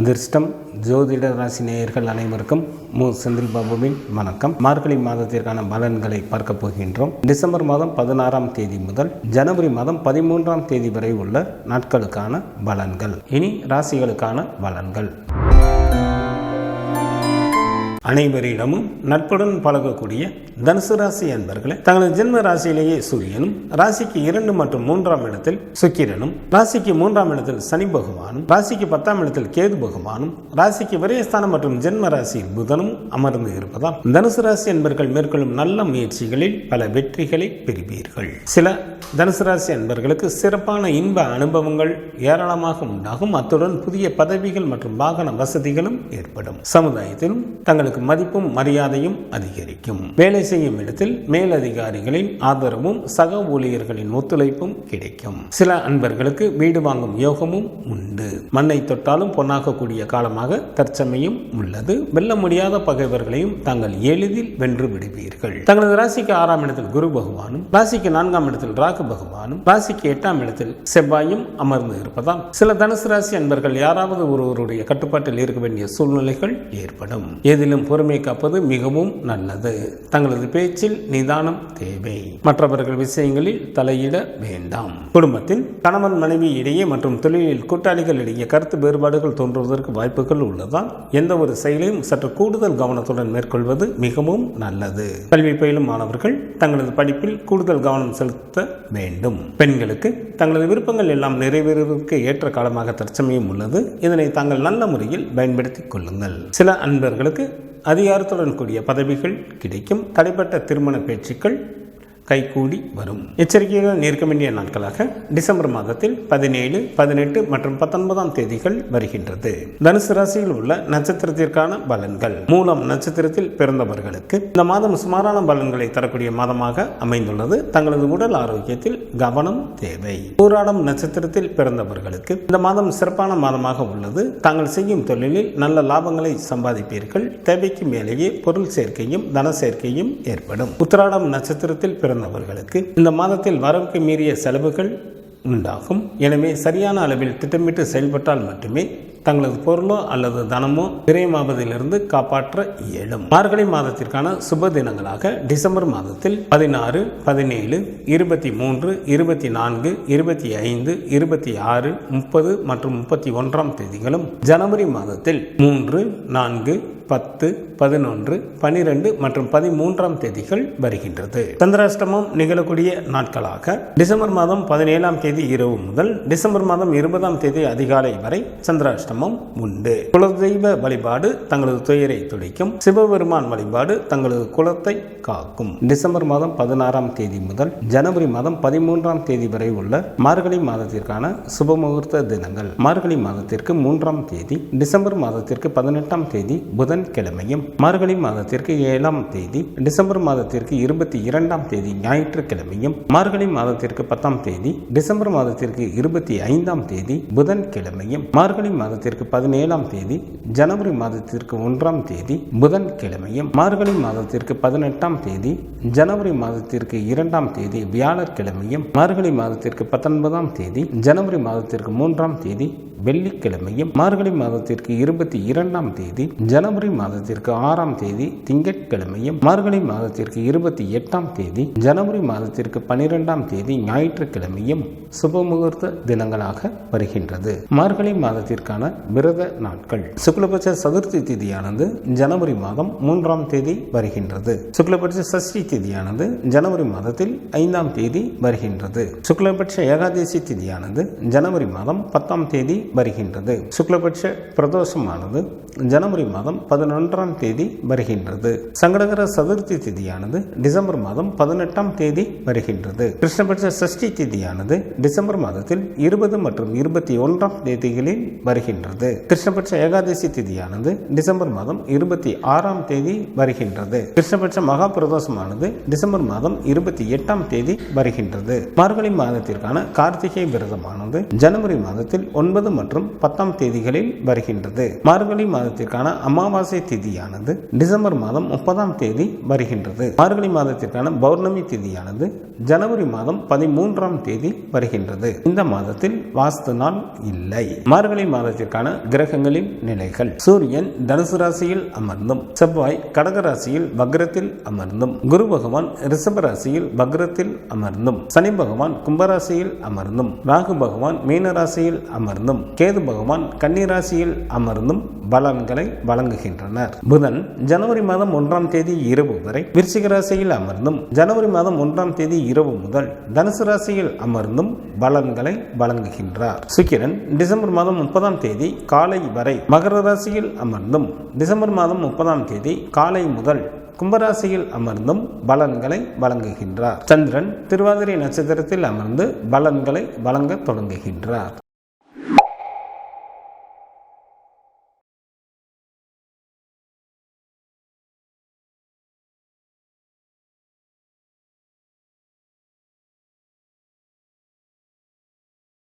அதிர்ஷ்டம் ஜோதிட ராசி நேயர்கள் அனைவருக்கும் செந்தில் பாபுவின் வணக்கம். மார்கழி மாதத்திற்கான பலன்களை பார்க்க போகின்றோம். டிசம்பர் மாதம் 16ஆம் தேதி முதல் ஜனவரி மாதம் 13ஆம் தேதி வரை உள்ள நாட்களுக்கான பலன்கள். இனி ராசிகளுக்கான பலன்கள். அனைவரிடமும் நட்புடன் பழகக்கூடிய தனுசு ராசி அன்பர்களே, தங்களது ஜென்ம ராசியிலேயே சூரியனும், ராசிக்கு 2 மற்றும் 3ஆம் இடத்தில் சுக்கிரனும், ராசிக்கு 3ஆம் இடத்தில் சனி பகவானும், ராசிக்கு 10ஆம் இடத்தில் கேது பகவானும், ராசிக்கு விரயஸ்தானம் மற்றும் ஜென்ம ராசியில் புதனும் அமர்ந்து இருப்பதால் தனுசு ராசி அன்பர்கள் மேற்கொள்ளும் நல்ல முயற்சிகளில் பல வெற்றிகளை பெறுவீர்கள். சில தனுசு ராசி அன்பர்களுக்கு சிறப்பான இன்ப அனுபவங்கள் ஏராளமாக உண்டாகும். அத்துடன் புதிய பதவிகள் மற்றும் வாகன வசதிகளும் ஏற்படும். சமுதாயத்திலும் தங்களுக்கு மதிப்பும் மரியாதையும் அதிகரிக்கும். வேலை செய்யும் இடத்தில் மேலதிகாரிகளின் ஆதரவும் சக ஊழியர்களின் ஒத்துழைப்பும் கிடைக்கும். சில அன்பர்களுக்கு வீடு வாங்கும் யோகமும் உண்டு. மண்ணை தொட்டாலும் பொன்னாகக்கூடிய காலமாக தற்சமயம் உள்ளது. வெல்ல முடியாத பகைவர்களையும் தாங்கள் எளிதில் வென்று விடுவீர்கள். தங்களது ராசிக்கு 6ஆம் இடத்தில் குரு பகவானும், ராசிக்கு 4ஆம் இடத்தில் ராகு பகவானும், ராசிக்கு 8ஆம் இடத்தில் செவ்வாயும் அமர்ந்து இருப்பதால் சில தனுசு ராசி அன்பர்கள் யாராவது ஒருவருடைய கட்டுப்பாட்டில் இருக்க வேண்டிய சூழ்நிலைகள் ஏற்படும். எதிலும் பொறுமை காப்பது மிகவும் நல்லது. தங்களது பேச்சில் நிதானம் தேவை. மற்றவர்கள் விஷயங்களில் தலையிட வேண்டாம். குடும்பத்தில் கணவன் மனைவி இடையே மற்றும் தொழிலில் கூட்டாளிகள் இடையே கருத்து வேறுபாடுகள் தோன்றுவதற்கு வாய்ப்புகள் உள்ளதால் எந்த ஒரு செயலையும் சற்று கூடுதல் கவனத்துடன் மேற்கொள்வது மிகவும் நல்லது. கல்வி பயிலும் மாணவர்கள் தங்களது படிப்பில் கூடுதல் கவனம் செலுத்த வேண்டும். பெண்களுக்கு தங்களது விருப்பங்கள் எல்லாம் நிறைவேறுவதற்கு ஏற்ற காலமாக தற்சமயம் உள்ளது. இதனை தாங்கள் நல்ல முறையில் பயன்படுத்திக் கொள்ளுங்கள். சில அன்பர்களுக்கு அதிகாரத்துடன் கூடிய பதவிகள் கிடைக்கும். தடைப்பட்ட திருமண பேச்சுக்கள் கைகூடி வரும். எச்சரிக்கைகள் இருக்க வேண்டிய நாட்களாக டிசம்பர் மாதத்தில் 17, 18 மற்றும் 19ஆம் தேதிகள் வருகின்றது. தனுசு ராசியில் உள்ள நட்சத்திரத்திற்கான பலன்கள். மூலம் நட்சத்திரத்தில் பிறந்தவர்களுக்கு இந்த மாதம் சுமாரான பலன்களை தரக்கூடிய மாதமாக அமைந்துள்ளது. தங்களது உடல் ஆரோக்கியத்தில் கவனம் தேவை. பூராடம் நட்சத்திரத்தில் பிறந்தவர்களுக்கு இந்த மாதம் சிறப்பான மாதமாக உள்ளது. தாங்கள் செய்யும் தொழிலில் நல்ல லாபங்களை சம்பாதிப்பீர்கள். தேவைக்கு மேலேயே பொருள் சேர்க்கையும் தன சேர்க்கையும் ஏற்படும். உத்திராடம் நட்சத்திரத்தில் பிறந்தவர்களுக்கு இந்த மாதத்தில் வரவுக்கு மீறிய செலவுகள் உண்டாகும். எனவே சரியான அளவில் திட்டமிட்டு செயல்பட்டால் மட்டுமே தங்களது பொருளோ அல்லது தனமோ விரயமாவதிலிருந்து காப்பாற்ற இயலும். மார்கழி மாதத்திற்கான சுப தினங்களாக டிசம்பர் மாதத்தில் 16, 17, 23, 24, 25, 26, 30 மற்றும் 31ஆம் தேதிகளும், ஜனவரி மாதத்தில் 3, 4, 10, 11, 12 மற்றும் 13ஆம் தேதிகள் வருகின்றது. சந்திராஷ்டமம் நிகழக்கூடிய நாட்களாக டிசம்பர் மாதம் 17ஆம் தேதி இரவு முதல் டிசம்பர் மாதம் 20ஆம் தேதி அதிகாலை வரை சந்திராஷ்டமம் உண்டு. குலதெய்வ வழிபாடு தங்களது துயரை துடைக்கும். சிவபெருமான் வழிபாடு தங்களது குலத்தை காக்கும். டிசம்பர் மாதம் 16ஆம் தேதி முதல் ஜனவரி மாதம் 13ஆம் தேதி வரை உள்ள மார்கழி மாதத்திற்கான சுபமுகூர்த்த தினங்கள். மார்கழி மாதத்திற்கு 3ஆம் தேதி, டிசம்பர் மாதத்திற்கு 18ஆம் தேதி புதன்கிழமையும், மார்கழி மாதத்திற்கு 7ஆம் தேதி, டிசம்பர் மாதத்திற்கு 22ஆம் தேதி ஞாயிற்றுக்கிழமையும், மார்கழி மாதத்திற்கு 10ஆம் தேதி, டிசம்பர் மாதத்திற்கு 25ஆம் தேதி புதன்கிழமையும், மார்கழி மாதத்திற்கு 17ஆம் தேதி, ஜனவரி மாதத்திற்கு 1ஆம் தேதி புதன்கிழமையும், மார்கழி மாதத்திற்கு 18ஆம் தேதி, ஜனவரி மாதத்திற்கு 2ஆம் தேதி வியாழக்கிழமையும், மார்கழி மாதத்திற்கு 19ஆம் தேதி, ஜனவரி மாதத்திற்கு 3ஆம் தேதி வெள்ளிக்கிழமையும், மார்கழி மாதத்திற்கு 22ஆம் தேதி, ஜனவரி மாதத்திற்கு 6ஆம் தேதி திங்கட்கிழமையும், மார்கழி மாதத்திற்கு 28ஆம் தேதி, ஜனவரி மாதத்திற்கு 12ஆம் தேதி ஞாயிற்றுக்கிழமையும் சுபமுகூர்த்த தினங்களாக வருகின்றது. மார்கழி மாதத்திற்கான விரத நாட்கள். சுக்லபட்ச சதுர்த்தி திதியானது ஜனவரி மாதம் 3ஆம் தேதி வருகின்றது. சுக்லபட்ச சஷ்டி திதியானது ஜனவரி மாதத்தில் 5ஆம் தேதி வருகின்றது. சுக்லபட்ச ஏகாதசி திதியானது ஜனவரி மாதம் 10ஆம் தேதி வருகின்றது. சுக்லபட்ச பிரதோஷமானது ஜனவரி மாதம் 11ஆம் தேதி வருகின்றது. சங்கடகர சதுர்த்தி திதியானது டிசம்பர் மாதம் 18ஆம் தேதி வருகின்றது. கிருஷ்ணபட்ச சஷ்டி திதியானது டிசம்பர் மாதத்தில் 20 மற்றும் 21ஆம் தேதிகளில் வருகின்றது. கிருஷ்ணபட்ச ஏகாதசி திதியானது டிசம்பர் மாதம் 26ஆம் தேதி வருகின்றது. கிருஷ்ணபட்ச மகா பிரதோஷமானது டிசம்பர் மாதம் 28ஆம் தேதி வருகின்றது. மார்கழி மாதத்திற்கான கார்த்திகை விரதமானது ஜனவரி மாதத்தில் 9 மற்றும் 10ஆம் தேதிகளில் வருகின்றது. மார்கழி மாதத்திற்கான அமாவாசை திதியானது டிசம்பர் மாதம் 30ஆம் தேதி வருகின்றது. மார்கழி மாதத்திற்கான பௌர்ணமி திதியானது ஜனவரி மாதம் 13ஆம் தேதி வருகின்றது. இந்த மாதத்தில் வாஸ்து நாள் இல்லை. மார்கழி மாதத்திற்கான கிரகங்களின் நிலைகள்: சூரியன் தனுசு ராசியில் அமர்ந்தும், செவ்வாய் கடக ராசியில் வக்ரத்தில் அமர்ந்தும், குரு பகவான் ரிஷப ராசியில் வக்ரத்தில் அமர்ந்தும், சனி பகவான் கும்பராசியில் அமர்ந்தும், ராகு பகவான் மீன ராசியில் அமர்ந்தும், கேது பகவான் கன்னி ராசியில் அமர்ந்தும் பலன்களை வழங்குகின்றனர். புதன் ஜனவரி மாதம் 1ஆம் தேதி இரவு வரை விருச்சிக ராசியில் அமர்ந்தும், ஜனவரி மாதம் 1ஆம் தேதி இரவு முதல் தனுசு ராசியில் அமர்ந்தும் பலன்களை வழங்குகின்றார். சுக்கிரன் டிசம்பர் மாதம் 30ஆம் தேதி காலை வரை மகர ராசியில் அமர்ந்தும், டிசம்பர் மாதம் 30ஆம் தேதி காலை முதல் கும்பராசியில் அமர்ந்தும் பலன்களை வழங்குகின்றார். சந்திரன் திருவாதிரை நட்சத்திரத்தில் அமர்ந்து பலன்களை வழங்க தொடங்குகின்றார்.